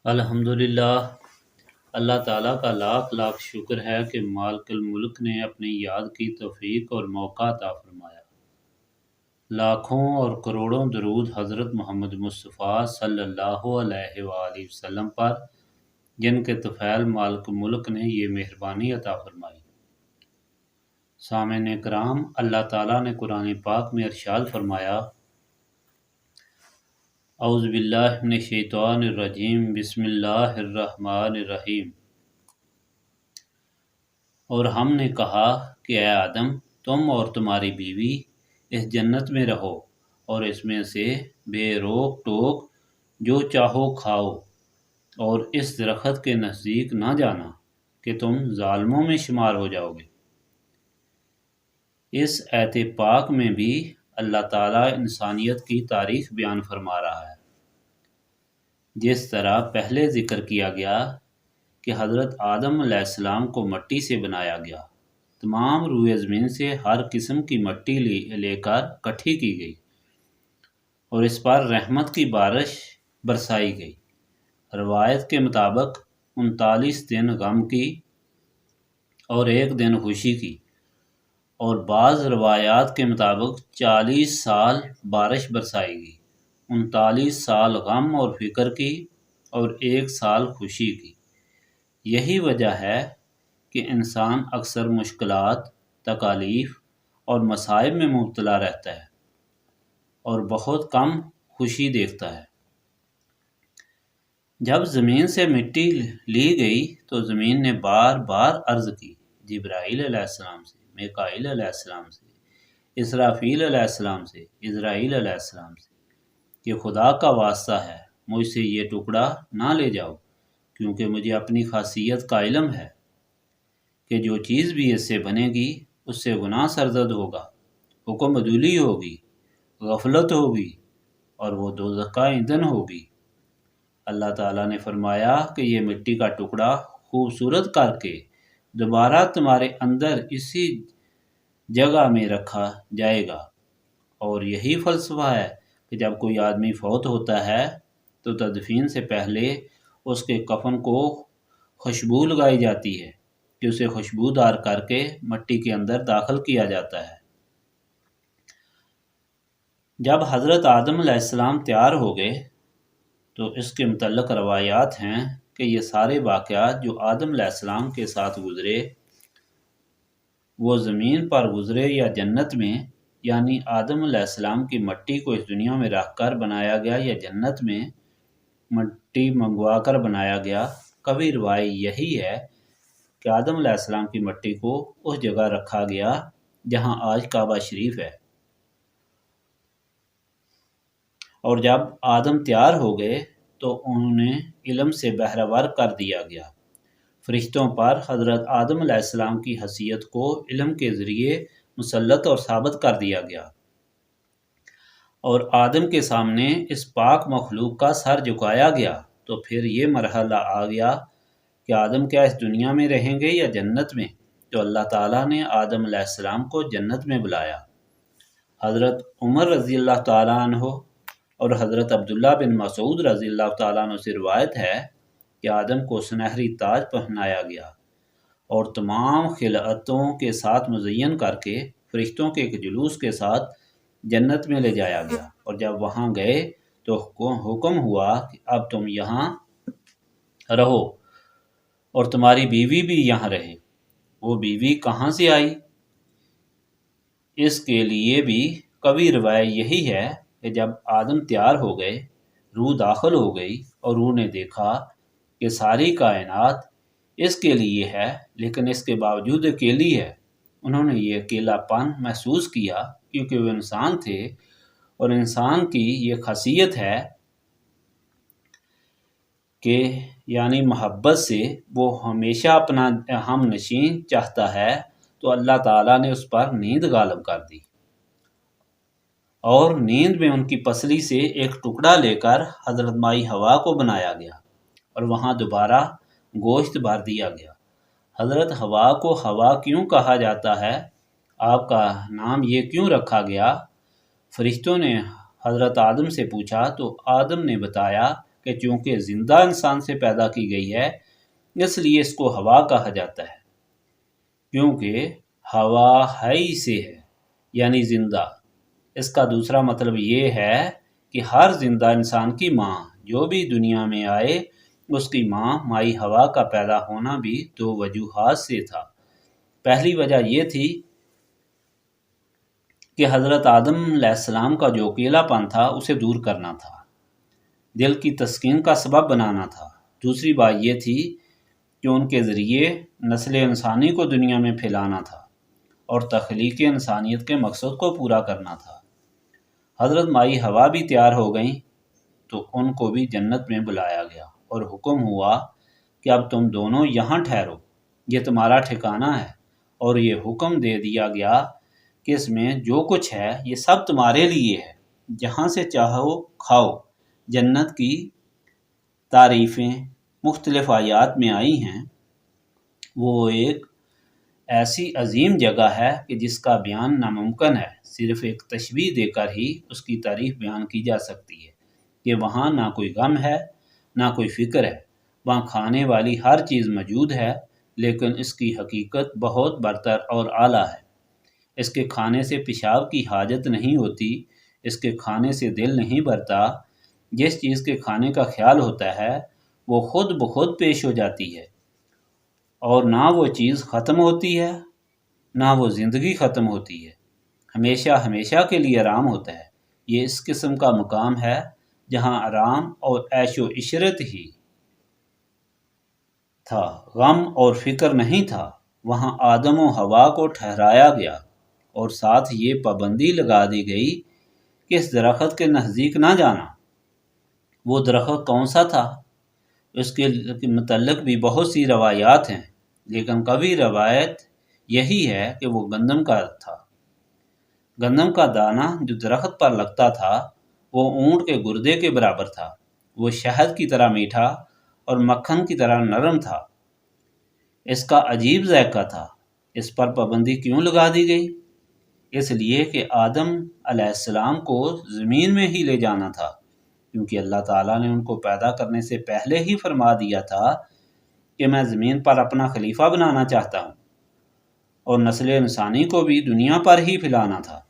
الحمدللہ۔ اللہ تعالیٰ کا لاکھ لاکھ شکر ہے کہ مالک الملک نے اپنی یاد کی توفیق اور موقع عطا فرمایا۔ لاکھوں اور کروڑوں درود حضرت محمد مصطفیٰ صلی اللہ علیہ وآلہ وسلم پر، جن کے طفیل مالک ملک نے یہ مہربانی عطا فرمائی۔ سامعین کرام، اللہ تعالیٰ نے قرآن پاک میں ارشاد فرمایا، اعوذ باللہ من الشیطان الرجیم، بسم اللہ الرحمن الرحیم۔ اور ہم نے کہا کہ اے آدم، تم اور تمہاری بیوی اس جنت میں رہو اور اس میں سے بے روک ٹوک جو چاہو کھاؤ، اور اس درخت کے نزدیک نہ جانا کہ تم ظالموں میں شمار ہو جاؤ گے۔ اس ایت پاک میں بھی اللہ تعالیٰ انسانیت کی تاریخ بیان فرما رہا ہے۔ جس طرح پہلے ذکر کیا گیا کہ حضرت آدم علیہ السلام کو مٹی سے بنایا گیا، تمام روئے زمین سے ہر قسم کی مٹی لے کر اکٹھی کی گئی اور اس پر رحمت کی بارش برسائی گئی۔ روایت کے مطابق 39 دن غم کی اور 1 دن خوشی کی، اور بعض روایات کے مطابق 40 سال بارش برسائی گئی، 39 سال غم اور فکر کی اور 1 سال خوشی کی۔ یہی وجہ ہے کہ انسان اکثر مشکلات، تکالیف اور مصائب میں مبتلا رہتا ہے اور بہت کم خوشی دیکھتا ہے۔ جب زمین سے مٹی لی گئی تو زمین نے بار بار عرض کی، جبرائیل علیہ السلام سے، میکائیل علیہ السلام سے، اسرافیل علیہ السلام سے، عزرائیل علیہ السلام سے، کہ خدا کا واسطہ ہے مجھ سے یہ ٹکڑا نہ لے جاؤ، کیونکہ مجھے اپنی خاصیت کا علم ہے کہ جو چیز بھی اس سے بنے گی اس سے گناہ سرزد ہوگا، حکم عدولی ہوگی، غفلت ہوگی، اور وہ دوزخ کا ایندھن ہوگی۔ اللہ تعالیٰ نے فرمایا کہ یہ مٹی کا ٹکڑا خوبصورت کر کے دوبارہ تمہارے اندر اسی جگہ میں رکھا جائے گا، اور یہی فلسفہ ہے کہ جب کوئی آدمی فوت ہوتا ہے تو تدفین سے پہلے اس کے کفن کو خوشبو لگائی جاتی ہے کہ اسے خوشبودار کر کے مٹی کے اندر داخل کیا جاتا ہے۔ جب حضرت آدم علیہ السلام تیار ہو گئے تو اس کے متعلق روایات ہیں کہ یہ سارے واقعات جو آدم علیہ السلام کے ساتھ گزرے وہ زمین پر گزرے یا جنت میں، یعنی آدم علیہ السلام کی مٹی کو اس دنیا میں رکھ کر بنایا گیا یا جنت میں مٹی منگوا کر بنایا گیا۔ کبھی روایت یہی ہے کہ آدم علیہ السلام کی مٹی کو اس جگہ رکھا گیا جہاں آج کعبہ شریف ہے، اور جب آدم تیار ہو گئے تو انہیں علم سے بہرہ کر دیا گیا۔ فرشتوں پر حضرت آدم علیہ السلام کی حیثیت کو علم کے ذریعے مسلط اور ثابت کر دیا گیا، اور آدم کے سامنے اس پاک مخلوق کا سر جھکایا گیا۔ تو پھر یہ مرحلہ آ گیا کہ آدم کیا اس دنیا میں رہیں گے یا جنت میں؟ تو اللہ تعالیٰ نے آدم علیہ السلام کو جنت میں بلایا۔ حضرت عمر رضی اللہ تعالیٰ عنہ اور حضرت عبداللہ بن مسعود رضی اللہ تعالیٰ عنہ سے روایت ہے کہ آدم کو سنہری تاج پہنایا گیا اور تمام خلعتوں کے ساتھ مزین کر کے فرشتوں کے ایک جلوس کے ساتھ جنت میں لے جایا گیا، اور جب وہاں گئے تو حکم ہوا کہ اب تم یہاں رہو اور تمہاری بیوی بھی یہاں رہے۔ وہ بیوی کہاں سے آئی؟ اس کے لیے بھی کبھی روایت یہی ہے کہ جب آدم تیار ہو گئے، روح داخل ہو گئی اور روح نے دیکھا کہ ساری کائنات اس کے لیے ہے لیکن اس کے باوجود اکیلی ہے۔ انہوں نے یہ اکیلا پن محسوس کیا کیونکہ وہ انسان تھے، اور انسان کی یہ خاصیت ہے کہ یعنی محبت سے وہ ہمیشہ اپنا ہم نشین چاہتا ہے، تو اللہ تعالیٰ نے اس پر نیند غالب کر دی، اور نیند میں ان کی پسلی سے ایک ٹکڑا لے کر حضرت مائی حوا کو بنایا گیا اور وہاں دوبارہ گوشت بھر دیا گیا۔ حضرت حوا کو حوا کیوں کہا جاتا ہے؟ آپ کا نام یہ کیوں رکھا گیا؟ فرشتوں نے حضرت آدم سے پوچھا تو آدم نے بتایا کہ چونکہ زندہ انسان سے پیدا کی گئی ہے اس لیے اس کو ہوا کہا جاتا ہے، کیونکہ ہوا ہی سے ہے یعنی زندہ۔ اس کا دوسرا مطلب یہ ہے کہ ہر زندہ انسان کی ماں جو بھی دنیا میں آئے اس کی ماں مائی ہوا کا پیدا ہونا بھی دو وجوہات سے تھا۔ پہلی وجہ یہ تھی کہ حضرت آدم علیہ السلام کا جو اکیلا پن تھا اسے دور کرنا تھا، دل کی تسکین کا سبب بنانا تھا۔ دوسری بات یہ تھی کہ ان کے ذریعے نسل انسانی کو دنیا میں پھیلانا تھا اور تخلیق انسانیت کے مقصد کو پورا کرنا تھا۔ حضرت مائی ہوا بھی تیار ہو گئیں تو ان کو بھی جنت میں بلایا گیا اور حکم ہوا کہ اب تم دونوں یہاں ٹھہرو، یہ تمہارا ٹھکانہ ہے، اور یہ حکم دے دیا گیا کہ اس میں جو کچھ ہے یہ سب تمہارے لیے ہے، جہاں سے چاہو کھاؤ۔ جنت کی تعریفیں مختلف آیات میں آئی ہیں، وہ ایک ایسی عظیم جگہ ہے کہ جس کا بیان ناممکن ہے، صرف ایک تشبیہ دے کر ہی اس کی تعریف بیان کی جا سکتی ہے کہ وہاں نہ کوئی غم ہے نہ کوئی فکر ہے، وہاں کھانے والی ہر چیز موجود ہے، لیکن اس کی حقیقت بہت برتر اور اعلیٰ ہے۔ اس کے کھانے سے پیشاب کی حاجت نہیں ہوتی، اس کے کھانے سے دل نہیں بھرتا، جس چیز کے کھانے کا خیال ہوتا ہے وہ خود بخود پیش ہو جاتی ہے، اور نہ وہ چیز ختم ہوتی ہے نہ وہ زندگی ختم ہوتی ہے، ہمیشہ ہمیشہ کے لیے آرام ہوتا ہے۔ یہ اس قسم کا مقام ہے جہاں آرام اور عیش و عشرت ہی تھا، غم اور فکر نہیں تھا۔ وہاں آدم و حوا کو ٹھہرایا گیا اور ساتھ یہ پابندی لگا دی گئی کہ اس درخت کے نزدیک نہ جانا۔ وہ درخت کون سا تھا؟ اس کے متعلق بھی بہت سی روایات ہیں، لیکن قوی روایت یہی ہے کہ وہ گندم کا تھا۔ گندم کا دانہ جو درخت پر لگتا تھا وہ اونٹ کے گردے کے برابر تھا، وہ شہد کی طرح میٹھا اور مکھن کی طرح نرم تھا۔ اس کا عجیب ذائقہ تھا۔ اس پر پابندی کیوں لگا دی گئی؟ اس لیے کہ آدم علیہ السلام کو زمین میں ہی لے جانا تھا، کیونکہ اللہ تعالیٰ نے ان کو پیدا کرنے سے پہلے ہی فرما دیا تھا کہ میں زمین پر اپنا خلیفہ بنانا چاہتا ہوں، اور نسل انسانی کو بھی دنیا پر ہی پھیلانا تھا۔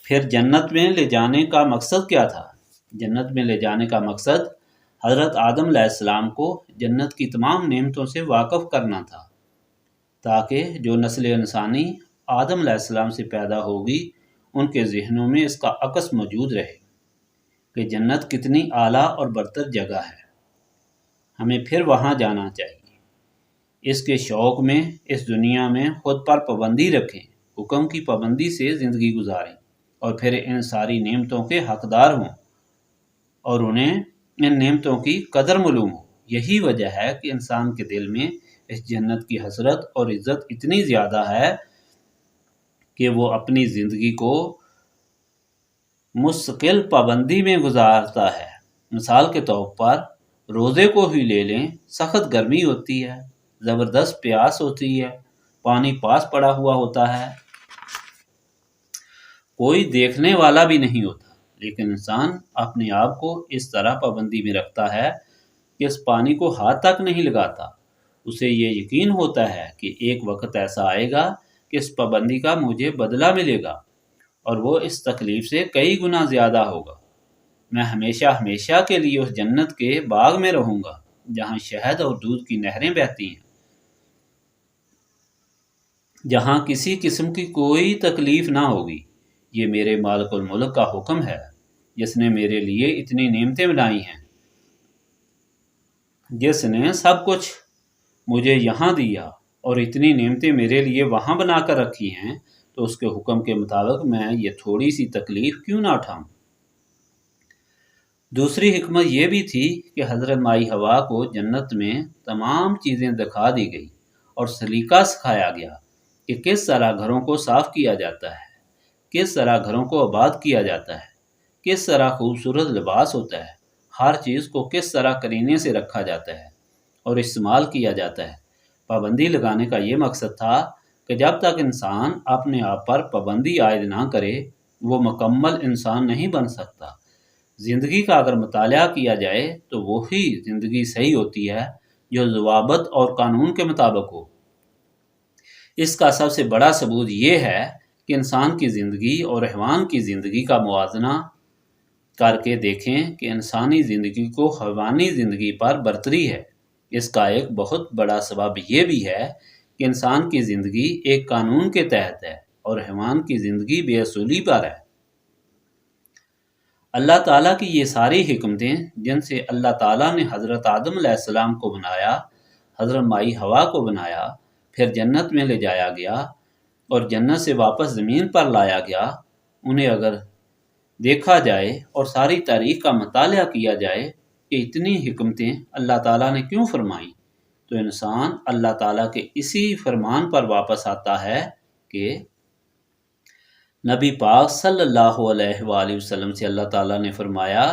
پھر جنت میں لے جانے کا مقصد کیا تھا؟ جنت میں لے جانے کا مقصد حضرت آدم علیہ السلام کو جنت کی تمام نعمتوں سے واقف کرنا تھا، تاکہ جو نسل انسانی آدم علیہ السلام سے پیدا ہوگی ان کے ذہنوں میں اس کا عکس موجود رہے کہ جنت کتنی اعلیٰ اور برتر جگہ ہے، ہمیں پھر وہاں جانا چاہیے۔ اس کے شوق میں اس دنیا میں خود پر پابندی رکھیں، حکم کی پابندی سے زندگی گزاریں، اور پھر ان ساری نعمتوں کے حقدار ہوں اور انہیں ان نعمتوں کی قدر معلوم ہو۔ یہی وجہ ہے کہ انسان کے دل میں اس جنت کی حسرت اور عزت اتنی زیادہ ہے کہ وہ اپنی زندگی کو مستقل پابندی میں گزارتا ہے۔ مثال کے طور پر روزے کو ہی لے لیں، سخت گرمی ہوتی ہے، زبردست پیاس ہوتی ہے، پانی پاس پڑا ہوا ہوتا ہے، کوئی دیکھنے والا بھی نہیں ہوتا، لیکن انسان اپنے آپ کو اس طرح پابندی میں رکھتا ہے کہ اس پانی کو ہاتھ تک نہیں لگاتا۔ اسے یہ یقین ہوتا ہے کہ ایک وقت ایسا آئے گا کہ اس پابندی کا مجھے بدلہ ملے گا، اور وہ اس تکلیف سے کئی گنا زیادہ ہوگا۔ میں ہمیشہ ہمیشہ کے لیے اس جنت کے باغ میں رہوں گا جہاں شہد اور دودھ کی نہریں بہتی ہیں، جہاں کسی قسم کی کوئی تکلیف نہ ہوگی۔ یہ میرے مالک الملک کا حکم ہے، جس نے میرے لیے اتنی نعمتیں بنائی ہیں، جس نے سب کچھ مجھے یہاں دیا اور اتنی نعمتیں میرے لیے وہاں بنا کر رکھی ہیں، تو اس کے حکم کے مطابق میں یہ تھوڑی سی تکلیف کیوں نہ اٹھاؤں۔ دوسری حکمت یہ بھی تھی کہ حضرت مائی حوا کو جنت میں تمام چیزیں دکھا دی گئی اور سلیقہ سکھایا گیا کہ کس طرح گھروں کو صاف کیا جاتا ہے، کس طرح گھروں کو آباد کیا جاتا ہے، کس طرح خوبصورت لباس ہوتا ہے، ہر چیز کو کس طرح کرینے سے رکھا جاتا ہے اور استعمال کیا جاتا ہے۔ پابندی لگانے کا یہ مقصد تھا کہ جب تک انسان اپنے آپ پر پابندی عائد نہ کرے وہ مکمل انسان نہیں بن سکتا۔ زندگی کا اگر مطالعہ کیا جائے تو وہی زندگی صحیح ہوتی ہے جو ضوابط اور قانون کے مطابق ہو۔ اس کا سب سے بڑا ثبوت یہ ہے کہ انسان کی زندگی اور حیوان کی زندگی کا موازنہ کر کے دیکھیں کہ انسانی زندگی کو حیوانی زندگی پر برتری ہے۔ اس کا ایک بہت بڑا سبب یہ بھی ہے کہ انسان کی زندگی ایک قانون کے تحت ہے اور حیوان کی زندگی بے اصولی پر ہے۔ اللہ تعالیٰ کی یہ ساری حکمتیں جن سے اللہ تعالیٰ نے حضرت آدم علیہ السلام کو بنایا، حضرت مائی حوا کو بنایا، پھر جنت میں لے جایا گیا اور جنت سے واپس زمین پر لایا گیا، انہیں اگر دیکھا جائے اور ساری تاریخ کا مطالعہ کیا جائے کہ اتنی حکمتیں اللہ تعالیٰ نے کیوں فرمائیں، تو انسان اللہ تعالیٰ کے اسی فرمان پر واپس آتا ہے کہ نبی پاک صلی اللہ علیہ وآلہ وسلم سے اللہ تعالیٰ نے فرمایا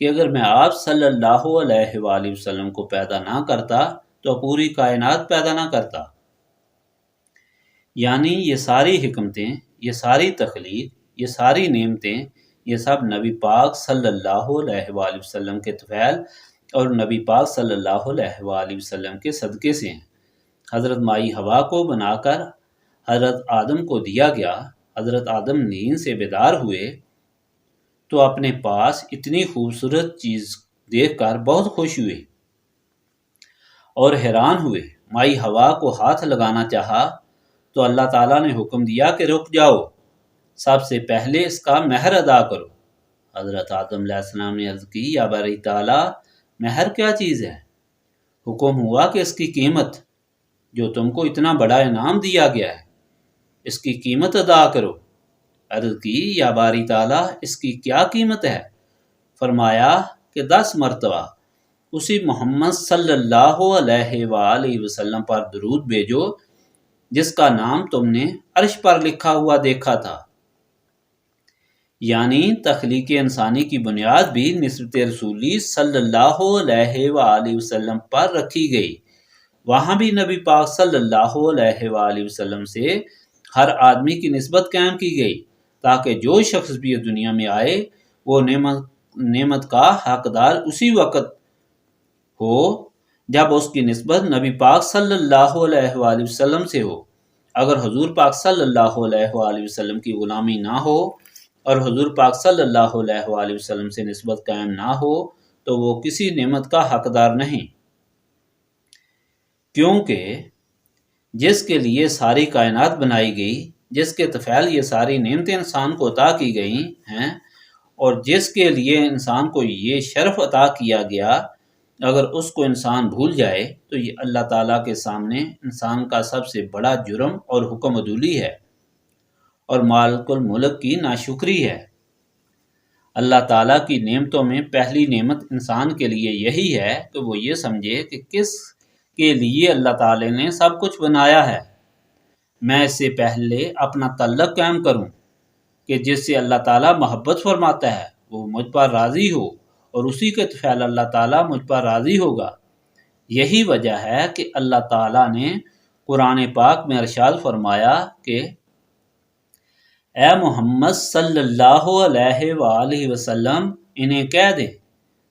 کہ اگر میں آپ صلی اللہ علیہ وآلہ وسلم کو پیدا نہ کرتا تو پوری کائنات پیدا نہ کرتا۔ یعنی یہ ساری حکمتیں، یہ ساری تخلیق، یہ ساری نعمتیں، یہ سب نبی پاک صلی اللہ علیہ وآلہ وسلم کے طفیل اور نبی پاک صلی اللہ علیہ وآلہ وسلم کے صدقے سے ہیں۔ حضرت مائی حوا کو بنا کر حضرت آدم کو دیا گیا۔ حضرت آدم نیند سے بیدار ہوئے تو اپنے پاس اتنی خوبصورت چیز دیکھ کر بہت خوش ہوئے اور حیران ہوئے۔ مائی حوا کو ہاتھ لگانا چاہا تو اللہ تعالیٰ نے حکم دیا کہ رک جاؤ، سب سے پہلے اس کا مہر ادا کرو۔ حضرت آدم علیہ السلام نے عرض کی، یا باری تعالیٰ، مہر کیا چیز ہے؟ حکم ہوا کہ اس کی قیمت، جو تم کو اتنا بڑا انعام دیا گیا ہے، اس کی قیمت ادا کرو۔ عرض کی، یا باری تعالیٰ، اس کی کیا قیمت ہے؟ فرمایا کہ 10 مرتبہ اسی محمد صلی اللہ علیہ وآلہ وسلم پر درود بھیجو جس کا نام تم نے عرش پر لکھا ہوا دیکھا تھا۔ یعنی تخلیق انسانی کی بنیاد بھی نسبت رسولی صلی اللہ علیہ وآلہ وسلم پر رکھی گئی۔ وہاں بھی نبی پاک صلی اللہ علیہ وآلہ وسلم سے ہر آدمی کی نسبت قائم کی گئی تاکہ جو شخص بھی دنیا میں آئے وہ نعمت کا حقدار اسی وقت ہو جب اس کی نسبت نبی پاک صلی اللہ علیہ وآلہ وسلم سے ہو۔ اگر حضور پاک صلی اللہ علیہ وآلہ وسلم کی غلامی نہ ہو اور حضور پاک صلی اللہ علیہ وآلہ وسلم سے نسبت قائم نہ ہو تو وہ کسی نعمت کا حقدار نہیں، کیونکہ جس کے لیے ساری کائنات بنائی گئی، جس کے طفیل یہ ساری نعمتیں انسان کو عطا کی گئی ہیں اور جس کے لیے انسان کو یہ شرف عطا کیا گیا، اگر اس کو انسان بھول جائے تو یہ اللہ تعالیٰ کے سامنے انسان کا سب سے بڑا جرم اور حکم عدولی ہے اور مالک الملک کی ناشکری ہے۔ اللہ تعالیٰ کی نعمتوں میں پہلی نعمت انسان کے لیے یہی ہے کہ وہ یہ سمجھے کہ کس کے لیے اللہ تعالیٰ نے سب کچھ بنایا ہے۔ میں اس سے پہلے اپنا تعلق قائم کروں کہ جس سے اللہ تعالیٰ محبت فرماتا ہے وہ مجھ پر راضی ہو اور اسی کے طفیل اللہ تعالیٰ مجھ پر راضی ہوگا۔ یہی وجہ ہے کہ اللہ تعالیٰ نے قرآن پاک میں ارشاد فرمایا کہ اے محمد صلی اللہ علیہ وآلہ وسلم، انہیں کہہ دے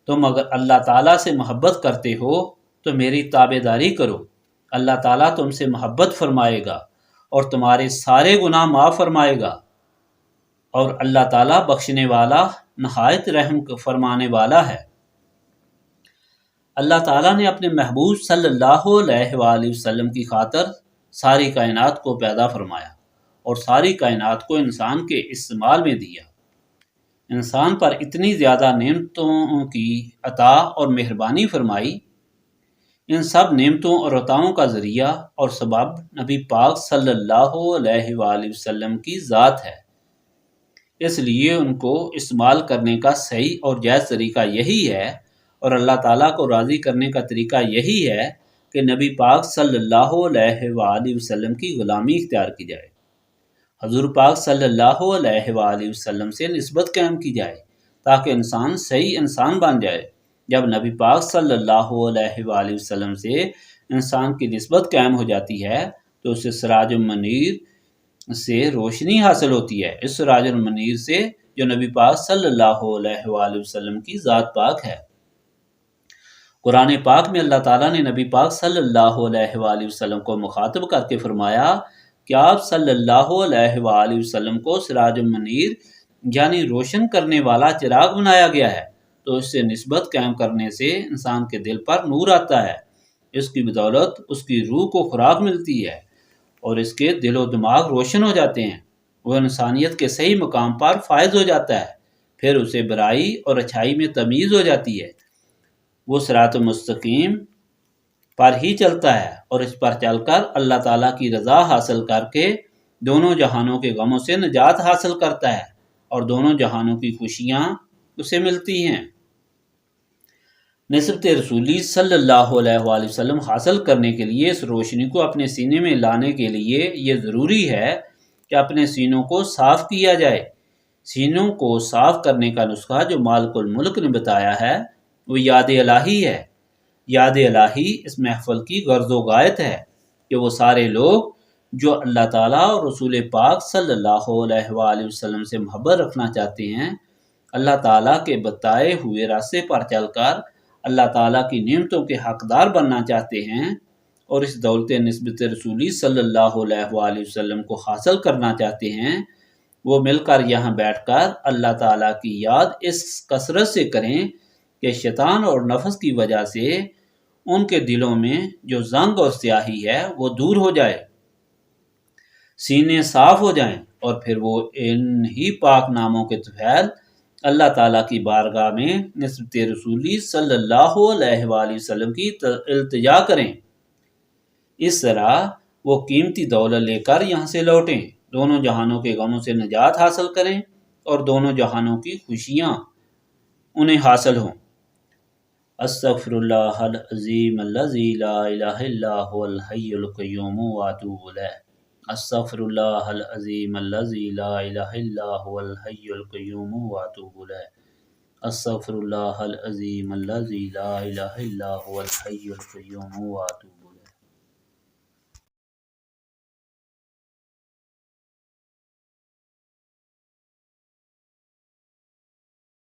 تم اگر اللہ تعالیٰ سے محبت کرتے ہو تو میری تابع داری کرو، اللہ تعالیٰ تم سے محبت فرمائے گا اور تمہارے سارے گناہ معاف فرمائے گا، اور اللہ تعالیٰ بخشنے والا نہایت رحم فرمانے والا ہے۔ اللہ تعالیٰ نے اپنے محبوب صلی اللہ علیہ وآلہ وسلم کی خاطر ساری کائنات کو پیدا فرمایا اور ساری کائنات کو انسان کے استعمال میں دیا۔ انسان پر اتنی زیادہ نعمتوں کی عطا اور مہربانی فرمائی۔ ان سب نعمتوں اور عطاؤں کا ذریعہ اور سبب نبی پاک صلی اللہ علیہ وآلہ وسلم کی ذات ہے، اس لیے ان کو استعمال کرنے کا صحیح اور جائز طریقہ یہی ہے اور اللہ تعالیٰ کو راضی کرنے کا طریقہ یہی ہے کہ نبی پاک صلی اللہ علیہ وآلہ وسلم کی غلامی اختیار کی جائے، حضور پاک صلی اللہ علیہ وآلہ وسلم سے نسبت قائم کی جائے تاکہ انسان صحیح انسان بن جائے۔ جب نبی پاک صلی اللہ علیہ وآلہ وسلم سے انسان کی نسبت قائم ہو جاتی ہے تو اسے سراج المنیر سے روشنی حاصل ہوتی ہے۔ اس سراج المنیر سے جو نبی پاک صلی اللہ علیہ وآلہ وسلم کی ذات پاک ہے۔ قرآن پاک میں اللہ تعالیٰ نے نبی پاک صلی اللہ علیہ وآلہ وسلم کو مخاطب کر کے فرمایا کہ آپ صلی اللہ علیہ وآلہ وسلم کو سراج منیر یعنی روشن کرنے والا چراغ بنایا گیا ہے، تو اس سے نسبت قائم کرنے سے انسان کے دل پر نور آتا ہے، اس کی بدولت اس کی روح کو خوراک ملتی ہے اور اس کے دل و دماغ روشن ہو جاتے ہیں، وہ انسانیت کے صحیح مقام پر فائز ہو جاتا ہے، پھر اسے برائی اور اچھائی میں تمیز ہو جاتی ہے، وہ صراط مستقیم پر ہی چلتا ہے اور اس پر چل کر اللہ تعالیٰ کی رضا حاصل کر کے دونوں جہانوں کے غموں سے نجات حاصل کرتا ہے اور دونوں جہانوں کی خوشیاں اسے ملتی ہیں۔ نسبت رسولی صلی اللہ علیہ وآلہ وسلم حاصل کرنے کے لیے اس روشنی کو اپنے سینے میں لانے کے لیے یہ ضروری ہے کہ اپنے سینوں کو صاف کیا جائے۔ سینوں کو صاف کرنے کا نسخہ جو مالک الملک نے بتایا ہے وہ یاد الہی ہے۔ یاد الہی اس محفل کی غرض و غایت ہے کہ وہ سارے لوگ جو اللہ تعالیٰ اور رسول پاک صلی اللہ علیہ وآلہ وسلم سے محبت رکھنا چاہتے ہیں، اللہ تعالیٰ کے بتائے ہوئے راستے پر چل کر اللہ تعالیٰ کی نعمتوں کے حقدار بننا چاہتے ہیں اور اس دولت نسبت رسولی صلی اللہ علیہ وآلہ وسلم کو حاصل کرنا چاہتے ہیں، وہ مل کر یہاں بیٹھ کر اللہ تعالیٰ کی یاد اس کثرت سے کریں کہ شیطان اور نفس کی وجہ سے ان کے دلوں میں جو زنگ اور سیاہی ہے وہ دور ہو جائے، سینے صاف ہو جائیں اور پھر وہ ان ہی پاک ناموں کے طفیل اللہ تعالیٰ کی بارگاہ میں نسبت رسولی صلی اللہ علیہ وآلہ وسلم کی التجا کریں۔ اس طرح وہ قیمتی دولت لے کر یہاں سے لوٹیں، دونوں جہانوں کے غموں سے نجات حاصل کریں اور دونوں جہانوں کی خوشیاں انہیں حاصل ہوں۔ استغفر اللہ العظیم الذی لا الہ الا هو الحی القیوم واتوب الیہ۔ استغفر اللہ العظیم الذی لا الہ الا هو الحی القیوم واتوب الیہ۔ استغفر اللہ العظیم الذی لا الہ الا هو الحی القیوم واتوب